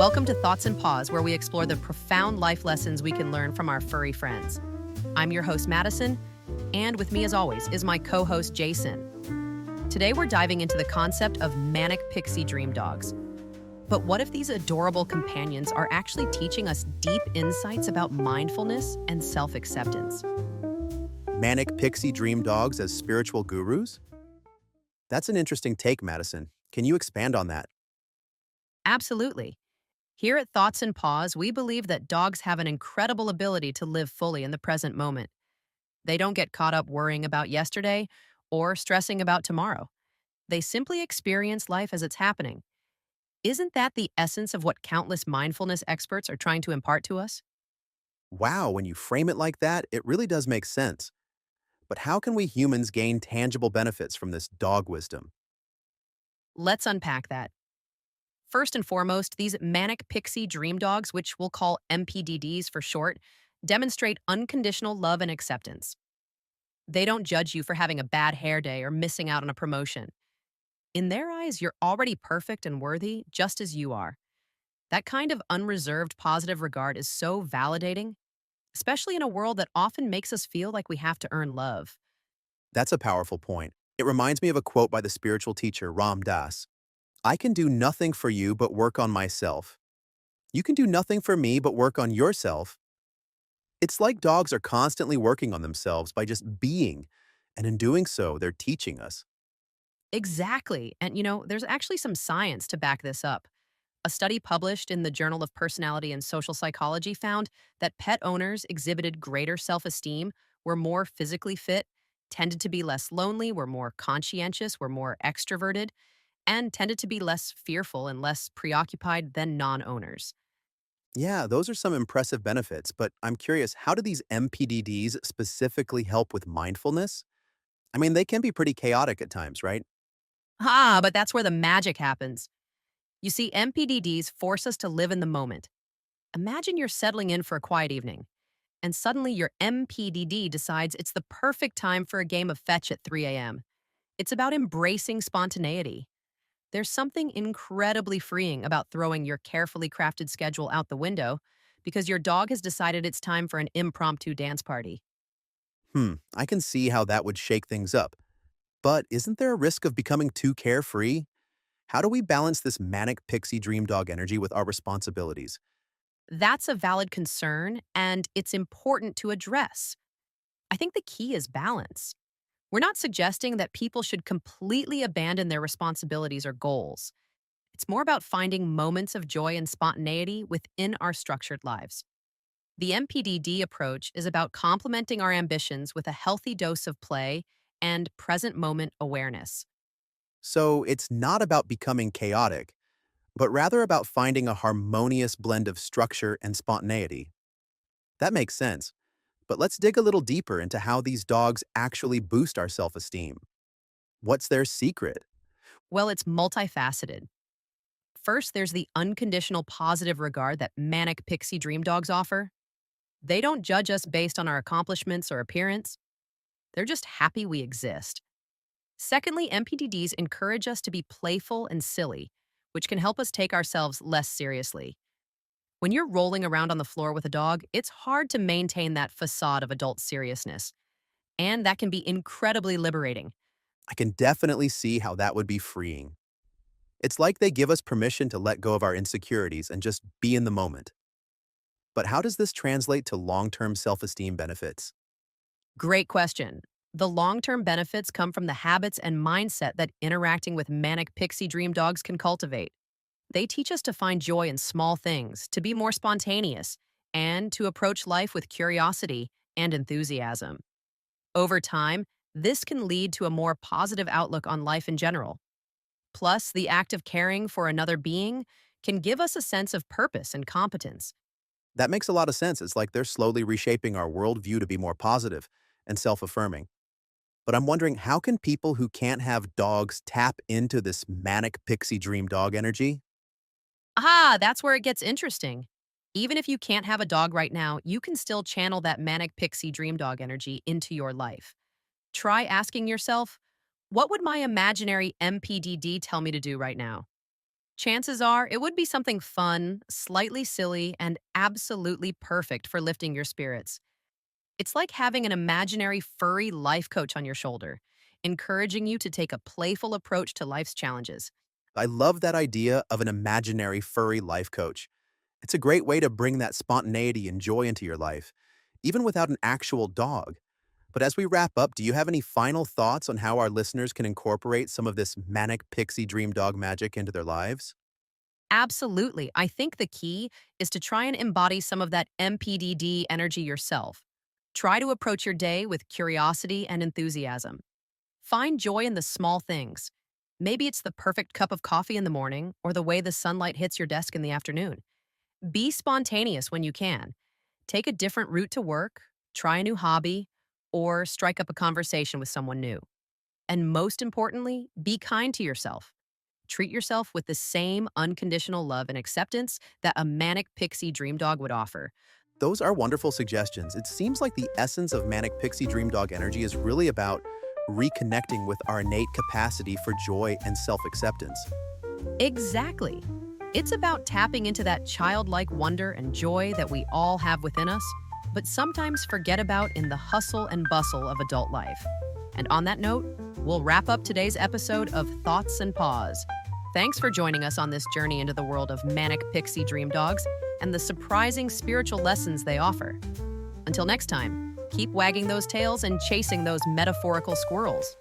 Welcome to Thoughts and Paws, where we explore the profound life lessons we can learn from our furry friends. I'm your host, Madison, and with me, as always, is my co-host, Jason. Today, we're diving into the concept of Manic Pixie Dream Dogs. But what if these adorable companions are actually teaching us deep insights about mindfulness and self-acceptance? Manic Pixie Dream Dogs as spiritual gurus? That's an interesting take, Madison. Can you expand on that? Absolutely. Here at Thoughts and Paws, we believe that dogs have an incredible ability to live fully in the present moment. They don't get caught up worrying about yesterday or stressing about tomorrow. They simply experience life as it's happening. Isn't that the essence of what countless mindfulness experts are trying to impart to us? Wow, when you frame it like that, it really does make sense. But how can we humans gain tangible benefits from this dog wisdom? Let's unpack that. First and foremost, these manic pixie dream dogs, which we'll call MPDDs for short, demonstrate unconditional love and acceptance. They don't judge you for having a bad hair day or missing out on a promotion. In their eyes, you're already perfect and worthy, just as you are. That kind of unreserved positive regard is so validating, especially in a world that often makes us feel like we have to earn love. That's a powerful point. It reminds me of a quote by the spiritual teacher Ram Dass. I can do nothing for you but work on myself. You can do nothing for me but work on yourself. It's like dogs are constantly working on themselves by just being, and in doing so, they're teaching us. Exactly. And there's actually some science to back this up. A study published in the Journal of Personality and Social Psychology found that pet owners exhibited greater self esteem, were more physically fit, tended to be less lonely, were more conscientious, were more extroverted, and tended to be less fearful and less preoccupied than non owners. Yeah, those are some impressive benefits, but I'm curious, how do these MPDDs specifically help with mindfulness? I mean, they can be pretty chaotic at times, right? But that's where the magic happens. You see, MPDDs force us to live in the moment. Imagine you're settling in for a quiet evening, and suddenly your MPDD decides it's the perfect time for a game of fetch at 3 a.m. It's about embracing spontaneity. There's something incredibly freeing about throwing your carefully crafted schedule out the window because your dog has decided it's time for an impromptu dance party. I can see how that would shake things up. But isn't there a risk of becoming too carefree? How do we balance this manic pixie dream dog energy with our responsibilities? That's a valid concern, and it's important to address. I think the key is balance. We're not suggesting that people should completely abandon their responsibilities or goals. It's more about finding moments of joy and spontaneity within our structured lives. The MPDD approach is about complementing our ambitions with a healthy dose of play and present moment awareness. So it's not about becoming chaotic, but rather about finding a harmonious blend of structure and spontaneity. That makes sense. But let's dig a little deeper into how these dogs actually boost our self-esteem. What's their secret? Well, it's multifaceted. First, there's the unconditional positive regard that manic pixie dream dogs offer. They don't judge us based on our accomplishments or appearance. They're just happy we exist. Secondly, MPDDs encourage us to be playful and silly, which can help us take ourselves less seriously. When you're rolling around on the floor with a dog, it's hard to maintain that facade of adult seriousness, and that can be incredibly liberating. I can definitely see how that would be freeing. It's like they give us permission to let go of our insecurities and just be in the moment. But how does this translate to long-term self-esteem benefits? Great question. The long term benefits come from the habits and mindset that interacting with manic pixie dream dogs can cultivate. They teach us to find joy in small things, to be more spontaneous, and to approach life with curiosity and enthusiasm. Over time, this can lead to a more positive outlook on life in general. Plus, the act of caring for another being can give us a sense of purpose and competence. That makes a lot of sense. It's like they're slowly reshaping our worldview to be more positive and self-affirming. But I'm wondering, how can people who can't have dogs tap into this manic pixie dream dog energy? That's where it gets interesting. Even if you can't have a dog right now, you can still channel that manic pixie dream dog energy into your life. Try asking yourself, what would my imaginary MPDD tell me to do right now? Chances are it would be something fun, slightly silly, and absolutely perfect for lifting your spirits. It's like having an imaginary furry life coach on your shoulder, encouraging you to take a playful approach to life's challenges. I love that idea of an imaginary furry life coach. It's a great way to bring that spontaneity and joy into your life, even without an actual dog. But as we wrap up, do you have any final thoughts on how our listeners can incorporate some of this manic pixie dream dog magic into their lives? Absolutely. I think the key is to try and embody some of that MPDD energy yourself. Try to approach your day with curiosity and enthusiasm. Find joy in the small things. Maybe it's the perfect cup of coffee in the morning or the way the sunlight hits your desk in the afternoon. Be spontaneous when you can. Take a different route to work, try a new hobby, or strike up a conversation with someone new. And most importantly, be kind to yourself. Treat yourself with the same unconditional love and acceptance that a manic pixie dream dog would offer. Those are wonderful suggestions. It seems like the essence of manic pixie dream dog energy is really about reconnecting with our innate capacity for joy and self acceptance. Exactly. It's about tapping into that childlike wonder and joy that we all have within us, but sometimes forget about in the hustle and bustle of adult life. And on that note, we'll wrap up today's episode of Thoughts and Paws. Thanks for joining us on this journey into the world of manic pixie dream dogs and the surprising spiritual lessons they offer. Until next time, keep wagging those tails and chasing those metaphorical squirrels.